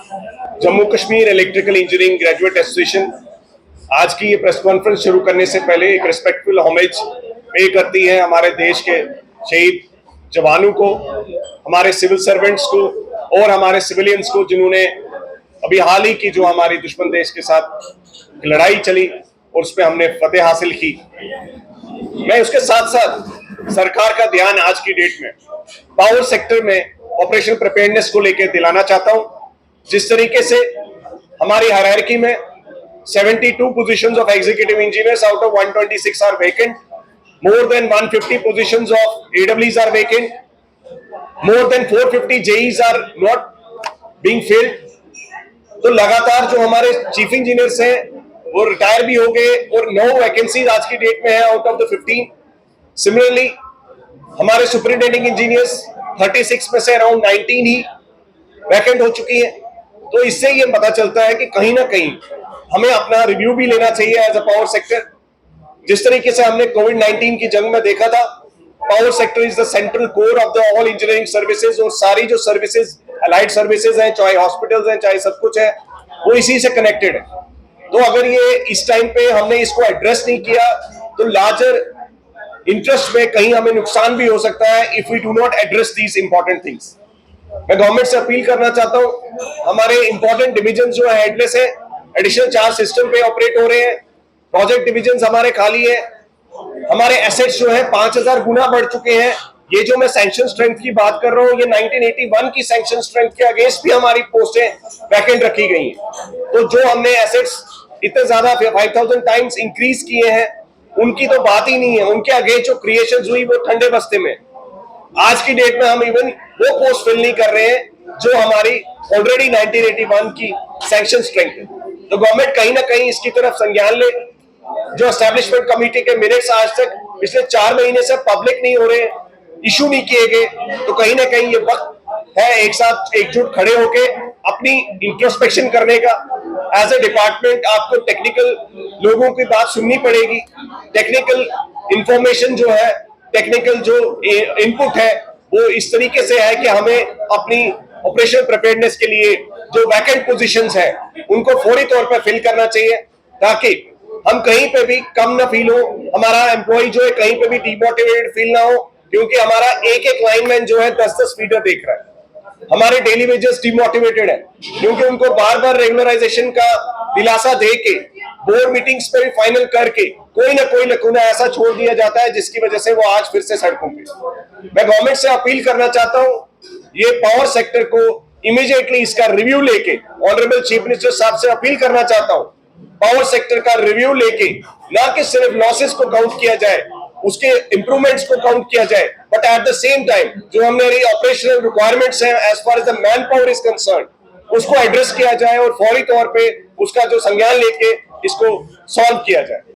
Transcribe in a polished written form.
Jammu Kashmir electrical engineering graduate association आज की ये प्रेस कॉन्फ्रेंस शुरू करने से पहले एक रिस्पेक्टफुल होमेज पे करती है हमारे देश के शहीद जवानों को, हमारे सिविल सर्वेंट्स को और हमारे सिविलियंस को, जिन्होंने अभी हाल ही की जो हमारी दुश्मन देश के साथ लड़ाई चली और उस पर हमने फतेह हासिल की। मैं उसके साथ साथ सरकार का ध्यान आज की डेट में पावर सेक्टर में ऑपरेशन प्रिपेयर्डनेस को लेकर दिलाना चाहता हूं। जिस तरीके से हमारी हायरार्की में 72 positions of executive engineers out of 126 are vacant, more than 150 positions of AWs are vacant, more than 450 JEs are not being filled। तो लगातार जो हमारे चीफ इंजीनियर्स हैं वो रिटायर भी हो गए और 9 वैकेंसीज आज की डेट में है आउट ऑफ द 15। सिमिलरली हमारे सुपरिटेंडिंग इंजीनियर्स 36 में से अराउंड 19 ही वैकेंट हो चुकी है। तो इससे ये पता चलता है कि कहीं ना कहीं हमें अपना रिव्यू भी लेना चाहिए एज अ पावर सेक्टर। जिस तरीके से हमने कोविड-19 की जंग में देखा था, power sector is the central core of the all engineering services, और सारी जो सर्विसेज अलाइड सर्विसेज हैं, चाहे हॉस्पिटल्स हैं, चाहे सब कुछ है, वो इसी से कनेक्टेड है। तो अगर ये इस टाइम पे हमने इसको एड्रेस नहीं किया तो लार्जर इंटरेस्ट में कहीं हमें नुकसान भी हो सकता है if we do not address these important things. मैं गवर्नमेंट से अपील करना चाहता हूं, हमारे इंपॉर्टेंट डिविजन जो है हेडलेस है, एडिशनल चार्ज सिस्टम पे ऑपरेट हो रहे हैं, प्रोजेक्ट डिविजन हमारे खाली है, हमारे एसेट्स जो है 5000 गुना बढ़ चुके हैं। ये जो मैं सैंक्शन स्ट्रेंथ की बात कर रहा हूँ, ये 1981 की सैंक्शन स्ट्रेंथ के अगेंस्ट भी हमारी पोस्टें वैकेंट रखी गई हैं। तो जो हमने एसेट्स इतने ज्यादा 5000 टाइम्स इंक्रीज किए हैं, उनकी तो बात ही नहीं है। उनके अगेंस्ट जो क्रिएशन हुई वो ठंडे बस्ते में। आज की डेट में हम इवन वो पोस्ट फिल नहीं कर रहे हैं जो हमारी ऑलरेडी 1981 की सैंक्शन स्ट्रेंथ है। तो गवर्नमेंट कहीं ना कहीं इसकी तरफ संज्ञान ले। जो एस्टैब्लिशमेंट कमेटी के मिनट्स आज तक पिछले 4 महीने से पब्लिक नहीं हो रहे, इशू नहीं किए गए, तो कहीं ना कहीं ये वक्त है एक साथ एकजुट खड़े होके अपनी इंट्रोस्पेक्शन करने का। एज ए डिपार्टमेंट आपको टेक्निकल लोगों की बात सुननी पड़ेगी। टेक्निकल इंफॉर्मेशन जो है, टेक्निकल जो इनपुट है, वो इस तरीके से है कि हमें अपनी ऑपरेशन प्रिपेयर्डनेस के लिए जो वैकेंट पोजीशंस है उनको फौरी तौर पर फिल करना चाहिए, ताकि हम कहीं पे भी कम ना फील हो, हमारा एम्प्लॉय जो है कहीं पे भी डिमोटिवेटेड फील ना हो। क्योंकि हमारा एक एक लाइनमैन जो है 10-10 फीडर देख रहा है, हमारे डेली वेजेस डिमोटिवेटेड है क्योंकि उनको बार बार रेगुलराइजेशन का दिलासा दे के बोर्ड मीटिंग्स पे भी फाइनल करके कोई ना कोई लकूना ऐसा छोड़ दिया जाता है जिसकी वजह से वो आज फिर से सड़कों पे। मैं गवर्नमेंट से अपील करना चाहता हूं, ये पावर सेक्टर को इमीडिएटली इसका रिव्यू लेके, ऑनरेबल चीफ मिनिस्टर साहब से अपील करना चाहता हूं, पावर सेक्टर का रिव्यू लेके ना कि सिर्फ लॉसेस को काउंट किया जाए, उसके इंप्रूवमेंट्स को काउंट किया जाए, but at the same time जो हमारी ऑपरेशनल रिक्वायरमेंट्स हैं as far as the manpower is concern, उसको एड्रेस किया जाए और फौरी तौर पे उसका जो संज्ञान लेके इसको सॉल्व किया जाए।